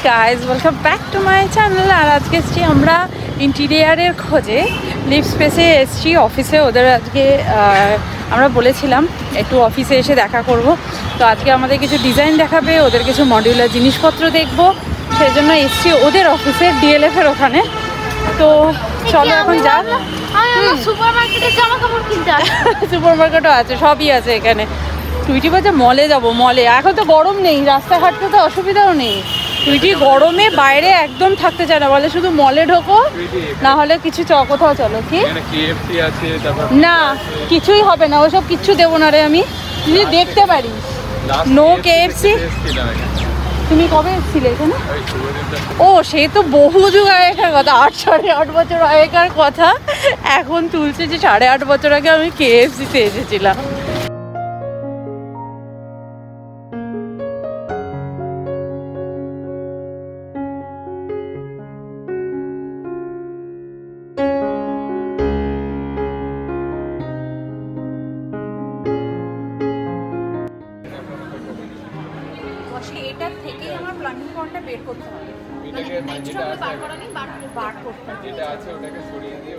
Guys, welcome back to my channel. আর আজকে এসছি আমরা ইন্টিরিয়ারের খোঁজে লিভ স্পেসে এসছি অফিসে। ওদের আজকে আমরা বলেছিলাম একটু অফিসে এসে দেখা করব, তো আজকে আমাদের কিছু ডিজাইন দেখাবে, ওদের কিছু মডিউলার জিনিসপত্র দেখবো, সেই জন্য এসছি ওদের অফিসে ডিএলএফের ওখানে। তো চলো এখন যা, সুপার মার্কেটে জামা কাপড় কিনতে সুপার মার্কেটও আছে, সবই আছে এখানে। টুইটি বলছে মলে যাবো, মলে এখন তো গরম নেই, রাস্তা হাঁটতে তো অসুবিধাও নেই। টুইটি গরমে বাইরে একদম থাকতে চায় না, বলে শুধু মলে ঢোকো, না হলে কিছু কোথাও চলো। কি না, কিছুই হবে না, ওসব কিচ্ছু দেবো না রে আমি, যদি দেখতে পারি। No KFC. তুমি কবে এসেছিলে এখানে? ও, সে তো বহু যুগ আগেকার কথা, 8-8.5 বছর আগেকার কথা। এখন তুলছে যে 8.5 বছর আগে আমি কেএফসিতে এসেছিলাম। এটার থেকে আমার প্ল্যানিং পয়েন্টটা বের করতে হবে, বার করতে হবে। যেটা আছে ওটাকে সরিয়ে দিয়ে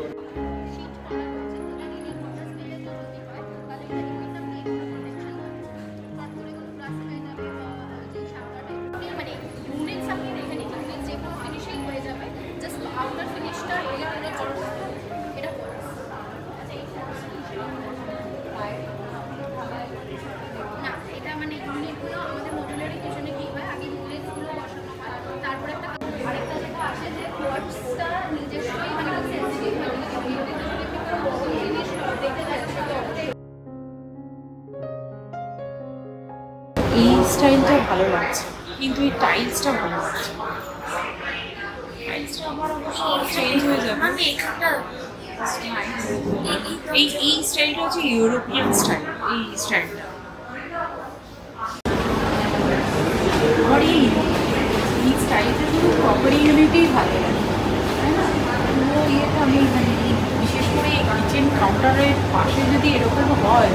এই স্টাইলটা ভালো লাগছে, কিন্তু এই টাইলসটা ভালো লাগছে। টাইলসটা আমার অবশ্য চেঞ্জ হয়ে যাবে। এই স্টাইলটা হচ্ছে ইউরোপিয়ান স্টাইল, এই স্টাইলটা আমার এই স্টাইলটা কিন্তু প্রপার ইউনিটেই ভালো লাগে, তাই না? পুরো ইয়েটা আমি মানে বিশেষ করে কিচেন কাউন্টারের পাশে যদি এরকম হয়,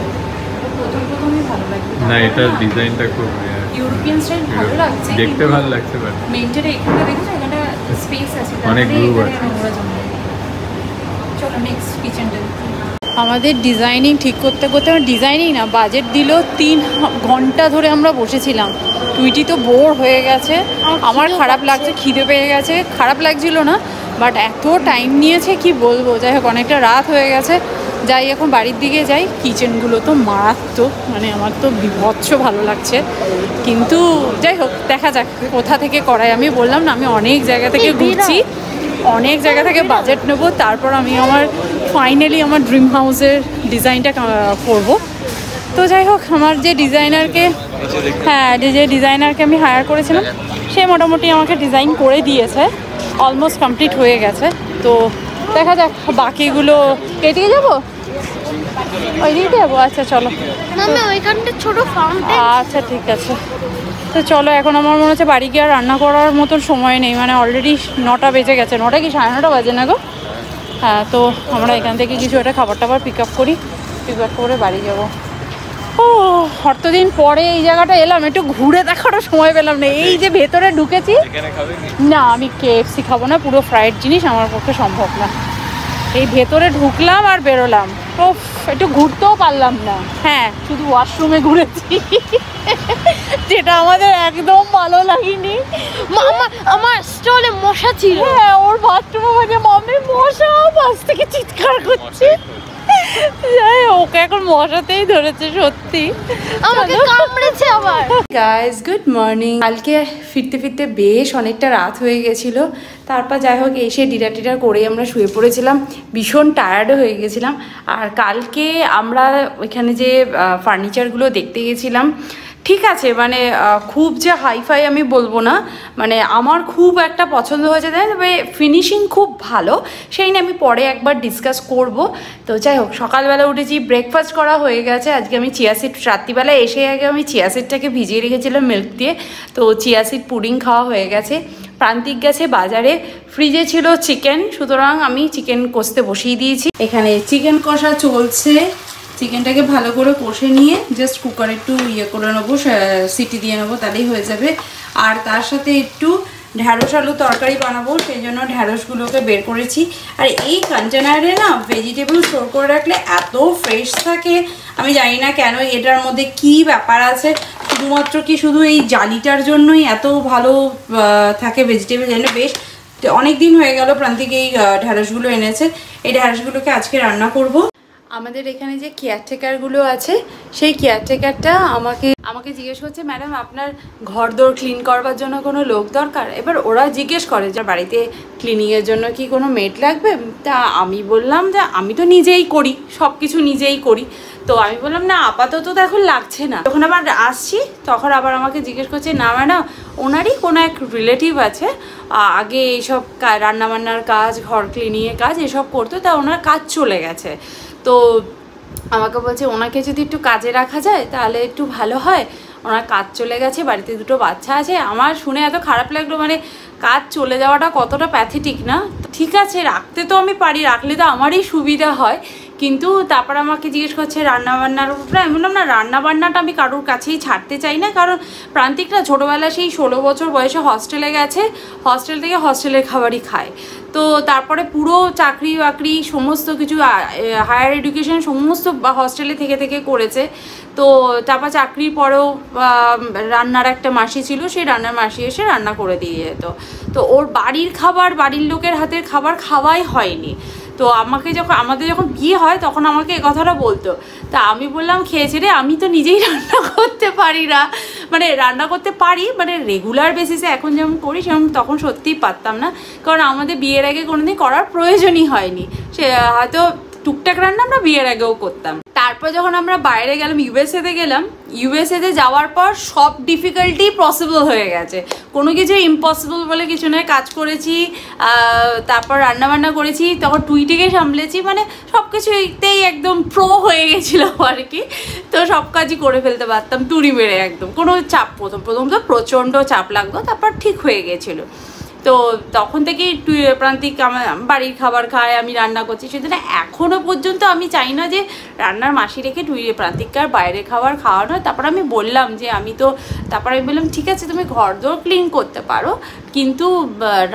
প্রথমই ভালো লাগবে না। এটা ডিজাইনটা খুব ইউরোপিয়ান স্টাইল ভালো লাগছে, দেখতে ভালো লাগছে, বাট মেইনটা এখানে দেখছো, এখানে স্পেস আছে, অনেক গ্রুপ আছে। চলো নেক্সট কিচেনটা। আমাদের ডিজাইনিং ঠিক করতে করতে, আমার ডিজাইনিং না, বাজেট দিল 3 ঘন্টা ধরে আমরা বসেছিলাম। টুইটি তো বোর হয়ে গেছে, আমার খারাপ লাগছে, খিদে পেয়ে গেছে। খারাপ লাগছিল না, বাট এত টাইম নিয়েছে কি বলবো। যাই হোক, অনেকটা রাত হয়ে গেছে, যাই এখন বাড়ির দিকে যাই। কিচেনগুলো তো মারাত্মক, মানে আমার তো বিভৎস ভালো লাগছে, কিন্তু যাই হোক দেখা যাক কোথা থেকে করাই। আমি বললাম না, আমি অনেক জায়গা থেকে ঘুরছি, অনেক জায়গা থেকে বাজেট নেবো, তারপর আমি আমার ফাইনালি আমার ড্রিম হাউসের ডিজাইনটা করব। তো যাই হোক, আমার যে ডিজাইনারকে আমি হায়ার করেছিলাম, সে মোটামুটি আমাকে ডিজাইন করে দিয়েছে, অলমোস্ট কমপ্লিট হয়ে গেছে। তো দেখা যাক বাকিগুলো। এদিকে যাবো, ওইদিকে যাবো? আচ্ছা চলো, আচ্ছা ঠিক আছে। তো চলো, এখন আমার মনে হচ্ছে বাড়ি গিয়ে আর রান্না করার মতন সময় নেই, মানে অলরেডি 9টা বেজে গেছে। 9টা কি 9:30 বাজে না গো? হ্যাঁ, তো আমরা এখান থেকে কিছু একটা খাবার টাবার পিক আপ করে বাড়ি যাবো। ও, অতদিন পরে এই জায়গাটা এলাম, একটু ঘুরে দেখারও সময় পেলাম না। এই যে ভেতরে ঢুকেছি, না আমি কেএফসি খাবো না, পুরো ফ্রাইড জিনিস আমার পক্ষে সম্ভব না। এই ভেতরে ঢুকলাম আর বেরোলাম, ও একটু ঘুরতেও পারলাম না। হ্যাঁ, শুধু ওয়াশরুমে ঘুরেছি, যেটা আমাদের একদম ভালো লাগেনি। আমার স্টলে মশা ছিল। হ্যাঁ, ওর বাথরুমে বসে মাম্মি মশা, পাশ থেকে চিৎকার করছে। ওকে এখন মশাতেই ধরেছে, সত্যি আমাকে কামড়েছে আবার। Guys, good morning. কালকে ফিরতে ফিরতে বেশ অনেকটা রাত হয়ে গেছিল, তারপর যাই হোক এসে ডিনার টিনার করেই আমরা শুয়ে পড়েছিলাম, ভীষণ টায়ার্ডও হয়ে গেছিলাম। আর কালকে আমরা ওইখানে যে ফার্নিচারগুলো দেখতে গেছিলাম, ঠিক আছে, মানে খুব যে হাইফাই আমি বলবো না, মানে আমার খুব একটা পছন্দ হয়েছে, তাই তবে ফিনিশিং খুব ভালো, সেই নিয়ে আমি পরে একবার ডিসকাস করব। তো যাই হোক, সকালবেলা উঠেছি, ব্রেকফাস্ট করা হয়ে গেছে। আজকে আমি চিয়া সিড, রাত্রিবেলা এসে আগে আমি চিয়া সিডটাকে ভিজিয়ে রেখেছিলাম মিল্ক দিয়ে, তো চিয়া সিড পুডিং খাওয়া হয়ে গেছে। প্রান্তিক গেছে বাজারে, ফ্রিজে ছিল চিকেন, সুতরাং আমি চিকেন কষতে বসিয়ে দিয়েছি। এখানে চিকেন কষা চলছে, চিকেনটাকে ভালো করে কষে নিয়ে জাস্ট কুকারে একটু ইয়ে করে নেবো, সিটি দিয়ে নেবো, তাহলেই হয়ে যাবে। আর তার সাথে একটু ঢ্যাঁড়স আলু তরকারি বানাবো, সেই জন্য ঢ্যাঁড়সগুলোকে বের করেছি। আর এই কন্টেনারে না ভেজিটেবল স্টোর করে রাখলে এত ফ্রেশ থাকে, আমি জানি না কেন, এটার মধ্যে কি ব্যাপার আছে। শুধুমাত্র কি শুধু এই জালিটার জন্যই এত ভালো থাকে ভেজিটেবল? যেন বেশ অনেক দিন হয়ে গেল প্রান্তিক এই ঢ্যাঁড়সগুলো এনেছে। এই ঢ্যাঁড়সগুলোকে আজকে রান্না করব। আমাদের এখানে যে কেয়ারটেকারগুলো আছে, সেই কেয়ারটেকারটা আমাকে জিজ্ঞেস করছে, ম্যাডাম আপনার ঘরদোর ক্লিন করবার জন্য কোনো লোক দরকার? এবার ওরা জিজ্ঞেস করে যে বাড়িতে ক্লিনিংয়ের জন্য কি কোনো মেড লাগবে? তা আমি বললাম যে আমি তো নিজেই করি, সব কিছু নিজেই করি। তো আমি বললাম না, আপাতত তো এখন লাগছে না। যখন আবার আসছি তখন আবার আমাকে জিজ্ঞেস করছে, না ম্যাডাম ওনারই কোনো এক রিলেটিভ আছে, আগে এইসব রান্নাবান্নার কাজ, ঘর ক্লিনিংয়ের কাজ এসব করতো, তা ওনার কাজ চলে গেছে। তো আমাকে বলছে ওনাকে যদি একটু কাজে রাখা যায় তাহলে একটু ভালো হয়, ওনার কাজ চলে গেছে, বাড়িতে দুটো বাচ্চা আছে। আমার শুনে এত খারাপ লাগলো, মানে কাজ চলে যাওয়াটা কতটা প্যাথেটিক না? ঠিক আছে, রাখতে তো আমি পারি, রাখলে তো আমারই সুবিধা হয়। কিন্তু তারপর আমাকে জিজ্ঞেস করছে রান্নাবান্নার উপরে। আমি বললাম না, রান্নাবান্নাটা আমি কারোর কাছেই ছাড়তে চাই না, কারণ প্রান্তিকরা ছোটোবেলা সেই 16 বছর বয়সে হস্টেলে গেছে, হস্টেল থেকে হস্টেলের খাবারই খায়। তো তারপরে পুরো চাকরি বাকরি সমস্ত কিছু, হায়ার এডুকেশন সমস্ত হস্টেলে থেকে থেকে করেছে। তো তারপর চাকরির পরেও রান্নার একটা মাসি ছিল, সেই রান্নার মাসি এসে রান্না করে দিয়ে যেত। তো ওর বাড়ির খাবার, বাড়ির লোকের হাতের খাবার খাওয়াই হয়নি। তো আমাদের যখন বিয়ে হয় তখন আমাকে এই কথাটা বলতো। তা আমি বললাম, খেয়েছে রে, আমি তো নিজেই রান্না করতে পারি না। মানে রান্না করতে পারি, মানে রেগুলার বেসিসে এখন যেমন করি সেরকম তখন সত্যিই পারতাম না, কারণ আমাদের বিয়ের আগে কোনোদিন করার প্রয়োজনই হয়নি। সে হয়তো টুকটাক রান্না আমরা বিয়ের আগেও করতাম। তারপর যখন আমরা বাইরে গেলাম, ইউএসএতে গেলাম, ইউএসএতে যাওয়ার পর সব ডিফিকাল্টি পসিবল হয়ে গেছে, কোনো কিছু ইম্পসিবল বলে কিছু নয়। কাজ করেছি, তারপর রান্নাবান্না করেছি, তখন টুইটিকে সামলেছি, মানে সব কিছুতেই একদম প্রো হয়ে গেছিলাম আর কি। তো সব কাজই করে ফেলতে পারতাম টুরি মেরে, একদম কোনো চাপ। প্রথম তো প্রচণ্ড চাপ লাগতো, তারপর ঠিক হয়ে গেছিলো। তো তখন থেকেই প্রান্তিক আমার বাড়ির খাবার খায়, আমি রান্না করছি, সেজন্য এখনও পর্যন্ত আমি চাই না যে রান্নার মাসি রেখে প্রান্তিককে আর বাইরের খাবার খাওয়ানো। তারপর আমি বললাম যে তারপর আমি বললাম ঠিক আছে তুমি ঘরদোর ক্লিন করতে পারো, কিন্তু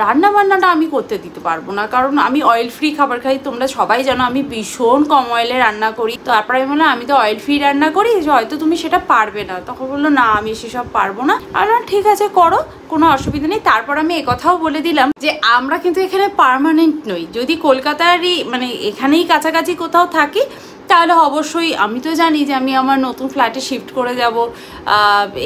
রান্না বান্নাটা আমি করতে দিতে পারবো না, কারণ আমি অয়েল ফ্রি খাবার খাই। তোমরা সবাই জানো আমি ভীষণ কম অয়েলে রান্না করি। তো তারপর আমি বললাম আমি তো অয়েল ফ্রি রান্না করি, হয়তো তুমি সেটা পারবে না। তখন বললো না, আমি সেসব পারবো না। আর ঠিক আছে করো, কোনো অসুবিধা নেই। তারপর আমি একথাও বলে দিলাম যে আমরা কিন্তু এখানে পার্মানেন্ট নই। যদি কলকাতারই মানে এখানেই কাছাকাছি কোথাও থাকি তাহলে অবশ্যই, আমি তো জানি যে আমি আমার নতুন ফ্ল্যাটে শিফট করে যাব,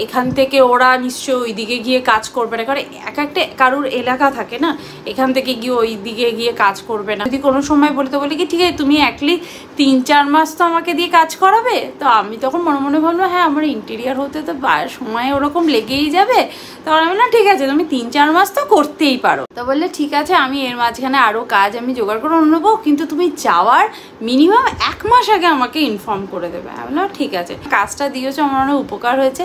এখান থেকে ওরা নিশ্চয়ই ওই দিকে গিয়ে কাজ করবে না, কারণ এক একটা কারোর এলাকা থাকে না, এখান থেকে গিয়ে ওই দিকে গিয়ে কাজ করবে না। যদি কোনো সময় বলে কি ঠিক আছে তুমি অ্যাটলিস্ট 3-4 মাস তো আমাকে দিয়ে কাজ করাবে। তো আমি তখন মনে মনে ভাবলাম হ্যাঁ, আমার ইন্টেরিয়ার হতে তো সময় ওরকম লেগেই যাবে। তখন আমি না ঠিক আছে তুমি 3-4 মাস তো করতেই পারো। তো বললে ঠিক আছে, আমি এর মাঝখানে আরও কাজ আমি জোগাড় করে নেবো, কিন্তু তুমি যাওয়ার মিনিমাম 1 মাস আগে আমাকে ইনফর্ম করে দেবে। আমি বললাম ঠিক আছে। কাজটা দিয়েছো, আমার অনেক উপকার হয়েছে।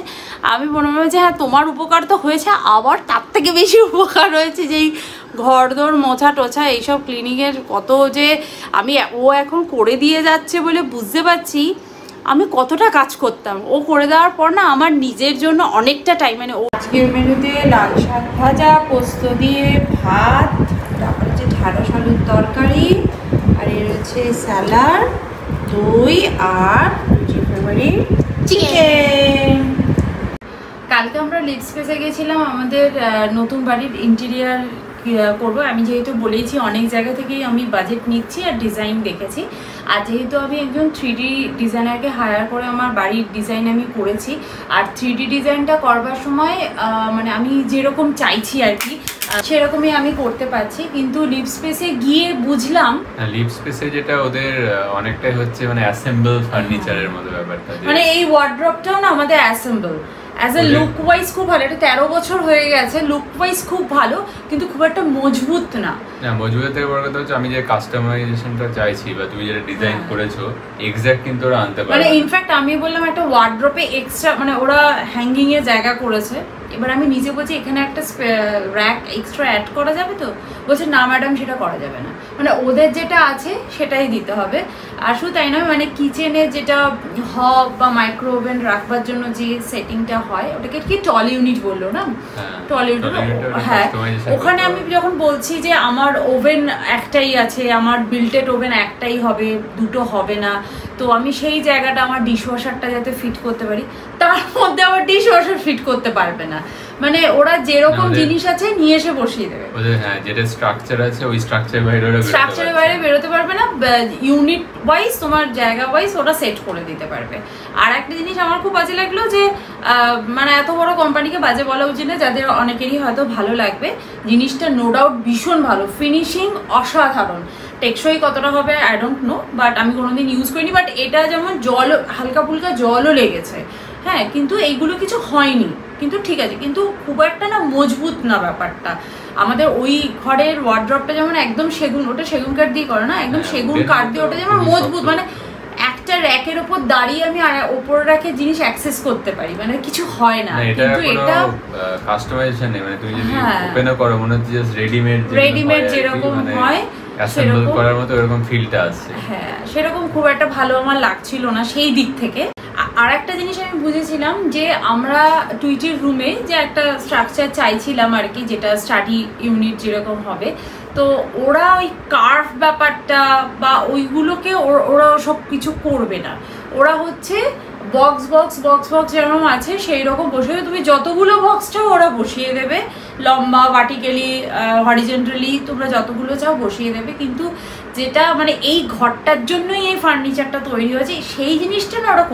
আমি মনে মনে যে হ্যাঁ তোমার উপকার তো হয়েছে, আবার তার থেকে বেশি উপকার হয়েছে যেই ঘরদোর মোছা টোছা এইসব ক্লিনিকের কত যে ও এখন করে দিয়ে যাচ্ছে বলে বুঝতে পারছি আমি কতটা কাজ করতাম। ও করে দেওয়ার পর না আমার নিজের জন্য অনেকটা টাইম, মানে আজকের মেনুতে লাল শাক ভাজা, পোস্ত দিয়ে ভাত, তারপর হচ্ছে ঢ্যাঁড়স আলুর তরকারি, আর এর হচ্ছে স্যালাড, দই, আর ফেভারিট চিকেন। কালকে আমরা লিভ স্পেসে গেছিলাম আমাদের নতুন বাড়ির ইন্টেরিয়ার করবো। আমি যেহেতু বলেইছি অনেক জায়গা থেকেই আমি বাজেট নিচ্ছি আর ডিজাইন দেখেছি, আর যেহেতু আমি একজন 3D ডিজাইনারকে হায়ার করে আমার বাড়ির ডিজাইন আমি করেছি, আর 3D ডিজাইনটা করবার সময় মানে আমি যেরকম চাইছি আর কি সেরকমই আমি করতে পারছি। কিন্তু লিভ স্পেসে গিয়ে বুঝলাম লিভ স্পেসে যেটা ওদের অনেকটাই হচ্ছে মানে অ্যাসেম্বল ফার্নিচারের মতো ব্যাপারটা, মানে এই ওয়ার্ড্রপটাও না আমাদের assemble. As a look wise খুব ভালো, এটা 13 বছর হয়ে গেছে, লুক ওয়াইজ খুব ভালো, কিন্তু খুব একটা মজবুত না। মজবুতের থেকে বড় কথা হচ্ছে আমি যে কাস্টমাইজেশনটা চাইছি বা তুমি যেটা ডিজাইন করেছো এক্স্যাক্ট কিন্তু ওরা আনতে পারে। মানে ইনফ্যাক্ট আমি বললাম একটা ওয়ার্ড্রপে এক্সট্রা, মানে ওরা হ্যাঙ্গিং এ জায়গা করেছে, এবার আমি নিজে বলছি এখানে একটা র্যাক এক্সট্রা অ্যাড করা যাবে তো, বলছে না ম্যাডাম সেটা করা যাবে না, মানে ওদের যেটা আছে সেটাই দিতে হবে। আর শুধু তাই নয়, মানে কিচেনে যেটা হব বা মাইক্রো ওভেন রাখবার জন্য যে সেটিংটা হয় ওটাকে কি টল ইউনিট বললো না, টল ইউনিট, হ্যাঁ ওখানে আমি যখন বলছি যে আমার ওভেন একটাই আছে, আমার বিল্টেড ওভেন একটাই হবে, দুটো হবে না, তো আমি সেই জায়গাটা আমার ডিশওয়াশারটা যাতে ফিট করতে পারি, তার মধ্যে আবার ডিশওয়াশার ফিট করতে পারবে না, মানে ওরা যেরকম জিনিস আছে নিয়ে এসে বসিয়ে দেবে, হ্যাঁ যেটা স্ট্রাকচার আছে ওই স্ট্রাকচারের বাইরে বেরোতে পারবে না, ইউনিট ওয়াইজ তোমার জায়গা ওয়াইজ ওরা সেট করে দিতে পারবে। আর একটা জিনিস আমার খুব বাজে লাগলো যে মানে এত বড় কোম্পানিকে বাজে বলা উচিত না, যাদের অনেকেরই হয়তো ভালো লাগবে জিনিসটা, নো ডাউট ভীষণ ভালো, ফিনিশিং অসাধারণ, টেকসই কতটা হবে আই ডোন্ট নো, বাট আমি কোনোদিন ইউজ করিনি, বাট এটা যেমন জল হালকা ফুলকা জলও লেগেছে, হ্যাঁ কিন্তু এইগুলো কিছু হয়নি, কিন্তু ঠিক আছে, কিন্তু খুব একটা না মজবুত না ব্যাপারটা। আমাদের ওই ঘরের ওয়ার্ড্রপটা যেমন একদম সেগুন, ওটা সেগুন কাঠ দিয়ে করে না, একদম সেগুন কাঠ দিয়ে, ওটা যেমন মজবুত, মানে একটা র্যাকের উপর দাঁড়িয়ে আমি ওপর র্যাকের জিনিস অ্যাক্সেস করতে পারি, মানে কিছু হয় না, কিন্তু এটা কাস্টমাইজেশন নেই, মানে তুমি যদি ওপেনও করো মনে হচ্ছে জাস্ট রেডিমেড যেরকম হয় অ্যাসেম্বল করার মতো এরকম ফিলটা আছে, হ্যাঁ সেরকম খুব একটা ভালো আমার লাগছিল না সেই দিক থেকে। আর একটা জিনিস আমি বুঝেছিলাম যে আমরা টুইটির রুমে যে একটা স্ট্রাকচার চাইছিলাম আর কি, যেটা স্টাডি ইউনিট যেরকম হবে, তো ওরা ওই কার্ভ ব্যাপারটা বা ওইগুলোকে ওরা সব কিছু করবে না, ওরা হচ্ছে বক্স বক্স বক্স বক্স যেরকম আছে সেই রকম বসিয়ে, তুমি যতগুলো বক্স চাও ওরা বসিয়ে দেবে, লম্বা ভার্টিক্যালি হরিজন্টালি তোমরা যতগুলো চাও বসিয়ে দেবে, কিন্তু যেটা মানে এই ঘরটার জন্যই এই ফার্নিচারটা তৈরি হয়েছে সেই জিনিসটা না ওরা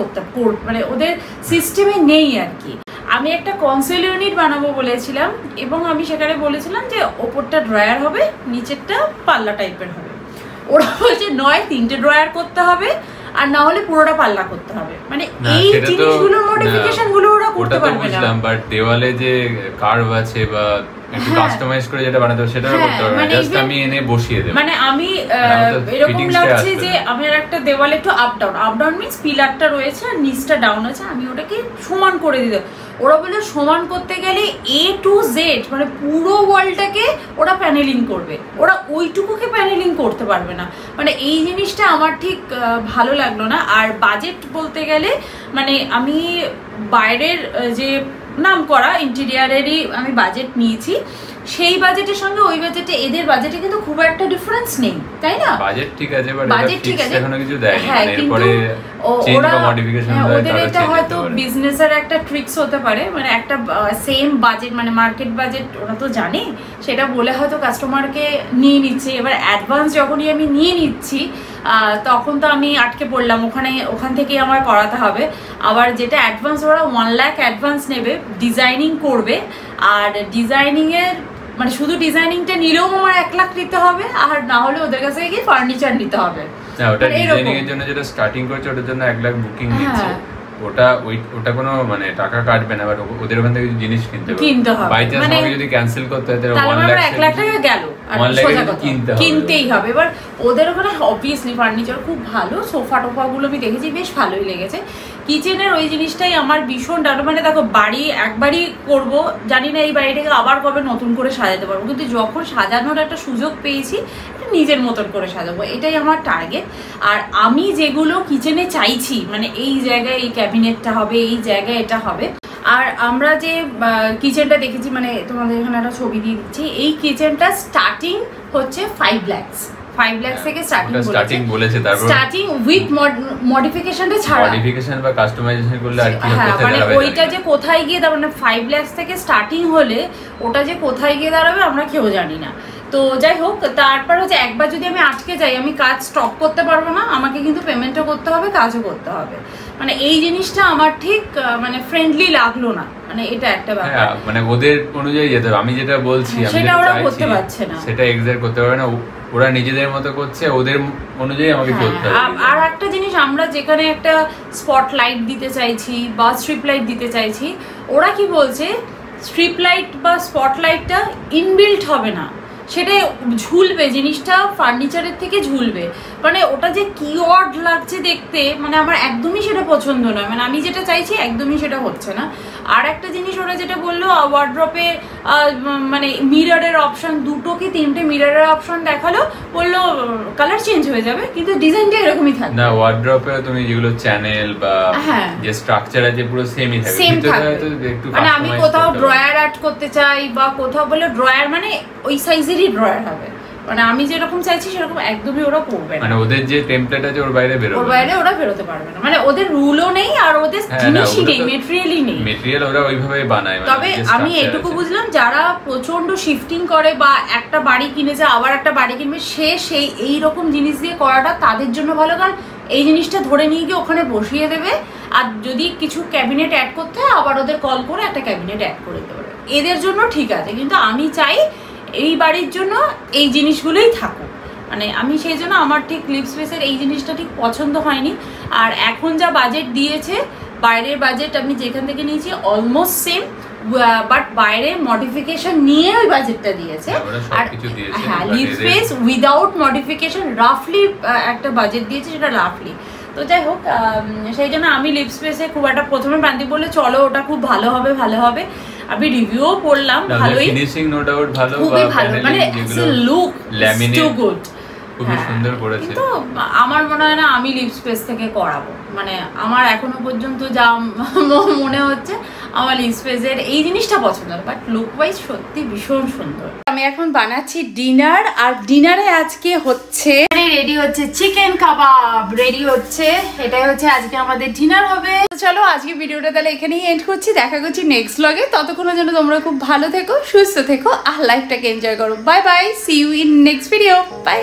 মানে ওদের সিস্টেমে নেই আর কি। আমি একটা কনসোল ইউনিট বানাবো বলেছিলাম এবং আমি সেখানে বলেছিলাম যে ওপরটা ড্রয়ার হবে, নিচেরটা পাল্লা টাইপের হবে, ওরা বলছে নয় 3টে ড্রয়ার করতে হবে আর না হলে পুরোটা পাল্লা করতে হবে, মানে এই জিনিসগুলোর মডিফিকেশন গুলো ওরা করতে পারবে না। বাট দেওয়ালে যে কার্ভ আছে বা একটু কাস্টমাইজ করে যেটা বানাতে হবে সেটা করতে পারবে না, জাস্ট আমি এনে বসিয়ে দেব, মানে আমি এরকম লাগছে যে আমার একটা দেওয়ালে একটু আপ ডাউন মিন্স পিলারটা রয়েছে আর নিচটা ডাউন আছে, আমি ওটাকে সমান করে দিতে, ওরা বলে সমান করতে গেলে A to Z মানে পুরো ওয়ালটাকে ওরা প্যানেলিং করবে, ওরা ওইটুকুকে প্যানেলিং করতে পারবে না, মানে এই জিনিসটা আমার ঠিক ভালো লাগলো না। আর বাজেট বলতে গেলে মানে আমি বাইরের যে নাম করা ইন্টেরিয়ারেরই আমি বাজেট নিয়েছি, সেই বাজেটের সঙ্গে ওই বাজেটে এদের বাজেটে কিন্তু খুব একটা ডিফারেন্স নেই, তাই না? বাজেট ঠিক আছে, বাজেট ঠিক আছে, এখনো কিছু দেয়নি, হ্যাঁ এরপরে চেঞ্জ বা মডিফিকেশন হয়, ওদের এটা হয়তো বিজনেসের একটা ট্রিক্স হতে পারে, মানে একটা সেম বাজেট মানে মার্কেট বাজেট ওরা তো জানে, সেটা বলে হয়তো কাস্টমারকে নিয়ে নিচ্ছে। এবার অ্যাডভান্স যখনই আমি নিয়ে নিচ্ছি তখন তো আমি আটকে পড়লাম, ওখান থেকেই আমার করাতে হবে। আবার যেটা অ্যাডভান্স ওরা 1 লাখ অ্যাডভান্স নেবে, ডিজাইনিং করবে, আর ডিজাইনিংয়ের মানে শুধু ডিজাইনিংটা নিলেও আমার 1 লাখ নিতে হবে, আর না হলে ওদের কাছে গিয়ে ফার্নিচার নিতে হবে। না ওটা ডিজাইনিং এর জন্য যেটা স্টার্টিং করছে ওটার জন্য 1 লাখ বুকিং নিচ্ছে, ওটা কোনো মানে টাকা কাটবে না, বাট ওদের ওখান থেকে জিনিস কিনতে হবে, বাই চান্স আমাকে যদি ক্যান্সেল করতে হয় তাহলে 1 লাখ টাকা গেল, আর সোজা কথা কিনতেই হবে। এবার ওদের ওখানে অবভিয়াসলি ফার্নিচার খুব ভালো, সোফা টোফাগুলো আমি দেখেছি বেশ ভালোই লেগেছে। কিচেনের ওই জিনিসটাই আমার ভীষণ ডাউট, মানে দেখো বাড়ি একবারই করব, জানি না এই বাড়িটাকে আবার কবে নতুন করে সাজাতে পারবো, কিন্তু যখন সাজানোর একটা সুযোগ পেয়েছি নিজের মতন করে সাজাবো, এটাই আমার টার্গেট। আর আমি যেগুলো কিচেনে চাইছি মানে এই জায়গায় এই ক্যাবিনেটটা হবে, এই জায়গায় এটা হবে। আর আমরা যে কিচেনটা দেখেছি মানে তোমাদের এখানে একটা ছবি দিয়ে দিচ্ছি, এই কিচেনটা স্টার্টিং হচ্ছে 5 lakhs থেকে স্টার্টিং বলেছে, তারপর স্টার্টিং উইথ মডিফিকেশনটা ছাড়া, মডিফিকেশন বা কাস্টমাইজেশন করলে আর কি হতে মানে ওইটা যে কোথায় গিয়ে দাঁড়াবে, 5 lakhs থেকে স্টার্টিং হলে ওটা যে কোথায় গিয়ে দাঁড়াবে আমরা কেউ জানি না। তো যাই হোক, তারপর হচ্ছে একবার যদি আমি আটকে যাই আমি কাজ স্টপ করতে পারবো না, আমাকে কিন্তু পেমেন্টও করতে হবে, কাজও করতে হবে, মানে এই জিনিসটা আমার ঠিক মানে ফ্রেন্ডলি লাগলো না, মানে এটা একটা ব্যাপার, মানে ওদের অনুযায়ী যেতে হবে। আমি যেটা বলছি সেটা ওরা করতে পারছে না, সেটা এক্সাক্ট করতে পারবে না, ওরা নিজেদের মতো করছে, ওদের অনুযায়ী আমাকে চলতে হবে। আর একটা জিনিস, আমরা যেখানে একটা স্পটলাইট দিতে চাইছি বা স্ট্রিপ লাইট দিতে চাইছি, ওরা কি বলছে স্ট্রিপ লাইট বা স্পটলাইটটা ইনবিল্ট হবে না, সেটা ঝুলবে, জিনিসটা ফার্নিচারের থেকে ঝুলবে, মানে ওটা যে কি অড লাগছে দেখতে, মানে আমার একদমই সেটা পছন্দ নয়, মানে আমি যেটা চাইছি একদমই সেটা হচ্ছে না। আর একটা জিনিস ওরা যেটা বললো ওয়ার্ড্রপে মানে মিররের অপশন, 2 কি 3টে মিররের অপশন দেখালো, বললো কালার চেঞ্জ হয়ে যাবে কিন্তু ডিজাইনটা এরকমই থাকবে না। ওয়ার্ড্রপে তুমি যেগুলো চ্যানেল বা যে স্ট্রাকচার আছে পুরো সেমই থাকবে, সেম থাকবে। একটু মানে আমি কোথাও ড্রয়ার অ্যাড করতে চাই বা কোথাও বলে ড্রয়ার মানে ওই সাইজেরই ড্রয়ার হবে, মানে আমি যেরকম চাইছি সেরকম একদমই ওরা করবে না। মানে ওদের যে টেমপ্লেট আছে ওর বাইরে বেরোবে, ওর বাইরে ওরা বেরোতে পারবে না, মানে ওদের রুলও নেই আর ওদের জিনিসই নেই, মেটেরিয়ালই নেই। মেটেরিয়াল ওরা ওইভাবেই বানায়। তবে আমি এটুকু বুঝলাম যারা প্রচন্ড শিফটিং করে বা একটা বাড়ি কিনেছে আবার একটা বাড়ি কিনবে, সেই এইরকম জিনিস দিয়ে করাটা তাদের জন্য ভালো, কারণ এই জিনিসটা ধরে নিয়ে গিয়ে ওখানে বসিয়ে দেবে, আর যদি কিছু ক্যাবিনেট অ্যাড করতে হয় আবার ওদের কল করে একটা ক্যাবিনেট অ্যাড করে দিতে পারবে, এদের জন্য ঠিক আছে। কিন্তু আমি চাই এই বাড়ির জন্য এই জিনিসগুলোই থাকুক, মানে আমি সেই জন্য আমার ঠিক লিভ স্পেসের এই জিনিসটা ঠিক পছন্দ হয়নি। আর এখন যা বাজেট দিয়েছে, বাইরের বাজেট আমি যেখান থেকে নিয়েছি অলমোস্ট সেম, বাট বাইরে মডিফিকেশন নিয়ে ওই বাজেটটা দিয়েছে। আর হ্যাঁ, লিভ স্পেস উইদাউট মডিফিকেশন রাফলি একটা বাজেট দিয়েছে, সেটা রাফলি। তো যাই হোক, সেই জন্য আমি লিভ স্পেসে খুব একটা, প্রথমে প্রান্তিক বললে চলো ওটা খুব ভালো হবে ভালো হবে, আমি রিভিউও পড়লাম, ভালোই, ফিনিশিং নো ডাউট ভালো, খুবই ভালো, মানে লুক টু গুড, খুবই সুন্দর করেছে। কিন্তু আমার মনে হয় না আমি লিভ স্পেস থেকে করাবো, মানে আমার এখনো পর্যন্ত যা মনে হচ্ছে আমার লিভ স্পেসের এই জিনিসটা পছন্দ, বাট লুক ওয়াইজ সত্যি ভীষণ সুন্দর। আমি এখন বানাচ্ছি ডিনার, আর ডিনারে আজকে হচ্ছে রেডি হচ্ছে চিকেন কাবাব রেডি হচ্ছে, এটাই হচ্ছে আজকে আমাদের ডিনার হবে। চলো আজকে ভিডিওটা তাহলে এখানেই এন্ড করছি, দেখা করছি নেক্সট ব্লগে। ততক্ষণের জন্য তোমরা খুব ভালো থেকো, সুস্থ থেকো আর লাইফটাকে এনজয় করো। Bye bye, see you in next video, by.